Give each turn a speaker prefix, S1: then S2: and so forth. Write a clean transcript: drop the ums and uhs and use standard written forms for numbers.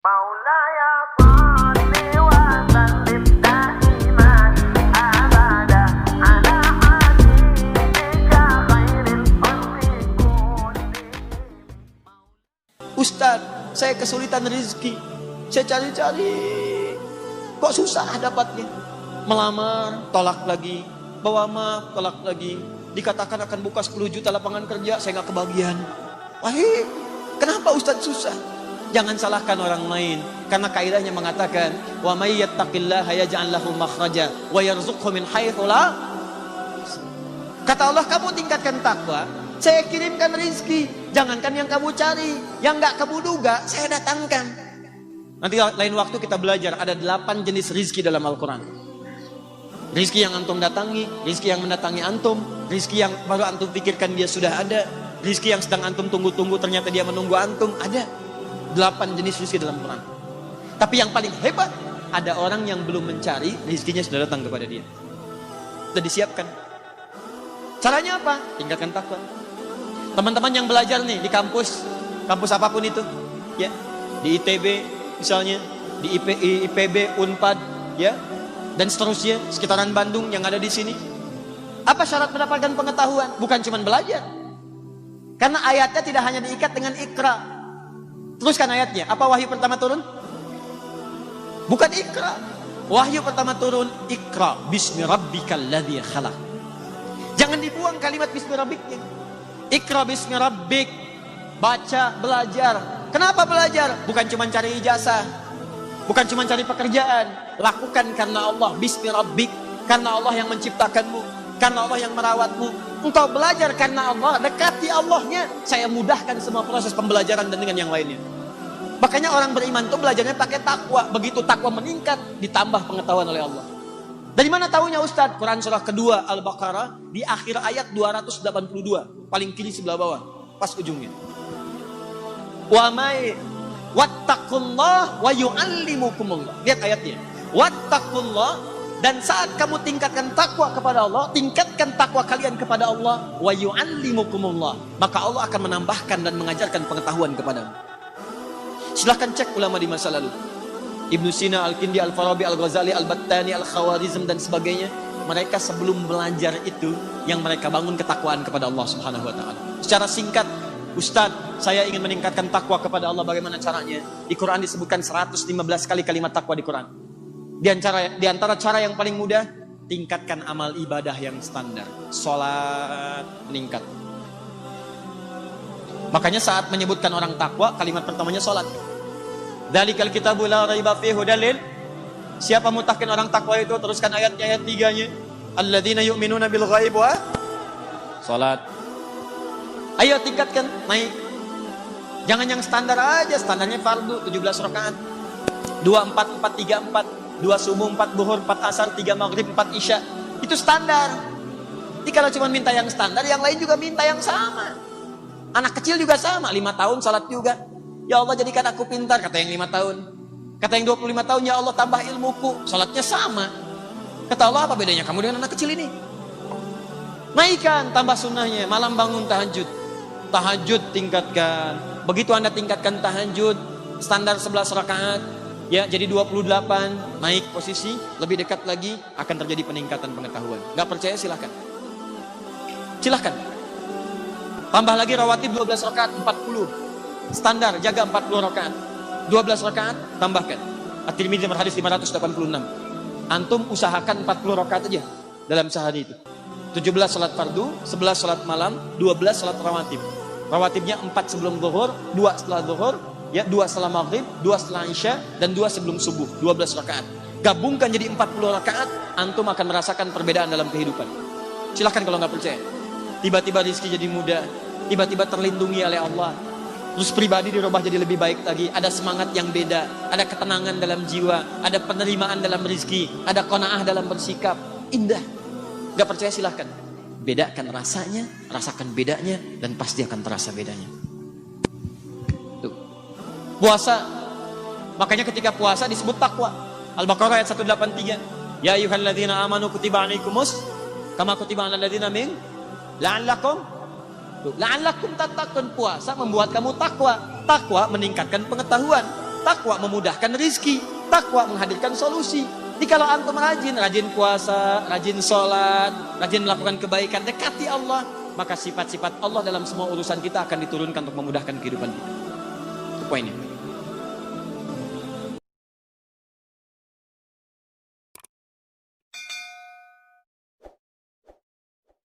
S1: مولاي صل وسلم دائما أبدا على حبيبك خير الخلق كلهم.
S2: Ustaz, saya kesulitan rezeki. Saya cari-cari, kok susah dapatnya. Melamar, tolak lagi. Bawa maaf, tolak lagi. Dikatakan akan buka 10 juta lapangan kerja, saya nggak kebagian. Wahai, kenapa Ustaz susah? Jangan salahkan orang lain, karena kaidahnya mengatakan, wa may yattaqillaha yaj'al lahu makhraja wa yarzuqhu min haitsu la. Kata Allah, kamu tingkatkan takwa, saya kirimkan rizki. Jangankan yang kamu cari, yang nggak kamu duga, saya datangkan. Nanti lain waktu kita belajar, ada 8 jenis rizki dalam Al-Quran. Rizki yang antum datangi, rizki yang mendatangi antum, rizki yang baru antum pikirkan dia sudah ada, rizki yang sedang antum tunggu-tunggu ternyata dia menunggu antum, ada. 8 jenis rizki dalam Quran. Tapi yang paling hebat, ada orang yang belum mencari, rizkinya sudah datang kepada dia. Sudah disiapkan. Caranya apa? Tingkatkan takwa. Teman-teman yang belajar nih di kampus apapun itu, ya, di ITB misalnya, di IPB, Unpad, ya, dan seterusnya, sekitaran Bandung yang ada di sini. Apa syarat mendapatkan pengetahuan? Bukan cuma belajar. Karena ayatnya tidak hanya diikat dengan ikra. Teruskan ayatnya. Apa wahyu pertama turun? Bukan ikra. Wahyu pertama turun, ikra bismi rabbikal ladzi khalaq. Jangan dibuang kalimat bismi rabbiknya. Ikra bismi rabbik. Baca, belajar. Kenapa belajar? Bukan cuma cari ijazah. Bukan cuma cari pekerjaan. Lakukan karena Allah, bismi rabbik. Karena Allah yang menciptakanmu. Karena Allah yang merawatmu. Engkau belajar karena Allah, dekati Allahnya. Saya mudahkan semua proses pembelajaran dan dengan yang lainnya. Makanya orang beriman itu belajarnya pakai takwa. Begitu takwa meningkat, ditambah pengetahuan oleh Allah. Dari mana tahunya Ustaz? Quran surah kedua Al-Baqarah di akhir ayat 282, paling kiri sebelah bawah, pas ujungnya. Wa may wattaqullah wa yu'allimukumullah. Lihat ayatnya. Wattaqullah, dan saat kamu tingkatkan takwa kepada Allah, tingkatkan takwa kalian kepada Allah, wa yu'allimukumullah, maka Allah akan menambahkan dan mengajarkan pengetahuan kepadamu. Silahkan cek ulama di masa lalu. Ibnu Sina, Al-Kindi, Al-Farabi, Al-Ghazali, Al-Battani, Al-Khawarizm dan sebagainya. Mereka sebelum belajar itu, yang mereka bangun ketakwaan kepada Allah Subhanahu wa ta'ala. Secara singkat, Ustaz, saya ingin meningkatkan takwa kepada Allah, bagaimana caranya? Di Quran disebutkan 115 kali kalimat takwa di Quran. Di antara cara yang paling mudah, tingkatkan amal ibadah yang standar. Sholat meningkat. Makanya saat menyebutkan orang takwa, kalimat pertamanya sholat. Dzalikal kitabu la raiba fihi hudalil. Siapa mutakin orang takwa itu? Teruskan ayatnya, ayat 3-nya. Alladzina yu'minuna bil ghaib wa sholat. Ayo tingkatkan, naik. Jangan yang standar aja, standarnya fardu 17 rakaat. 2 4 4 3 4. 2 subuh, 4 zuhur, 4 asar, 3 maghrib, 4 isya. Itu standar. Jadi kalau cuma minta yang standar, yang lain juga minta yang sama. Anak kecil juga sama, 5 tahun salat juga. Ya Allah jadikan aku pintar, kata yang 5 tahun. Kata yang 25 tahun, ya Allah tambah ilmuku. Salatnya sama. Kata Allah, apa bedanya kamu dengan anak kecil ini? Naikkan, tambah sunnahnya. Malam bangun tahajud. Tahajud tingkatkan. Begitu Anda tingkatkan tahajud, standar 11 rakaat. Ya, jadi 28, naik posisi, lebih dekat lagi, akan terjadi peningkatan pengetahuan. Gak percaya silahkan. Silahkan. Tambah lagi rawatib 12 rakaat, 40. Standar, jaga 40 rakaat. 12 rakaat, tambahkan. At-Tirmidzi berhadis 586. Antum usahakan 40 rakaat aja dalam sehari itu. 17 salat fardu, 11 salat malam, 12 salat rawatib. Rawatibnya 4 sebelum zuhur, 2 setelah zuhur, ya, 2 setelah maghrib, 2 setelah isya, dan 2 sebelum subuh, 12 rakaat. Gabungkan jadi 40 rakaat, antum akan merasakan perbedaan dalam kehidupan. Silahkan kalau nggak percaya. Tiba-tiba rezeki jadi mudah, tiba-tiba terlindungi oleh Allah. Terus pribadi dirubah jadi lebih baik lagi, ada semangat yang beda, ada ketenangan dalam jiwa, ada penerimaan dalam rezeki, ada qanaah dalam bersikap. Indah. Nggak percaya silahkan. Bedakan rasanya, rasakan bedanya, dan pasti akan terasa bedanya. Puasa, makanya ketika puasa disebut takwa. Al-Baqarah ayat 183. Ya ayyuhalladzina amanu kutiba alaikumus kama kutiba alal ladzina min la'allakum tattaqun. Puasa membuat kamu takwa. Takwa meningkatkan pengetahuan. Takwa memudahkan rizki, takwa menghadirkan solusi. Jadi kalau antum rajin puasa, rajin sholat, rajin melakukan kebaikan, dekati Allah, maka sifat-sifat Allah dalam semua urusan kita akan diturunkan untuk memudahkan kehidupan kita. Itu poinnya.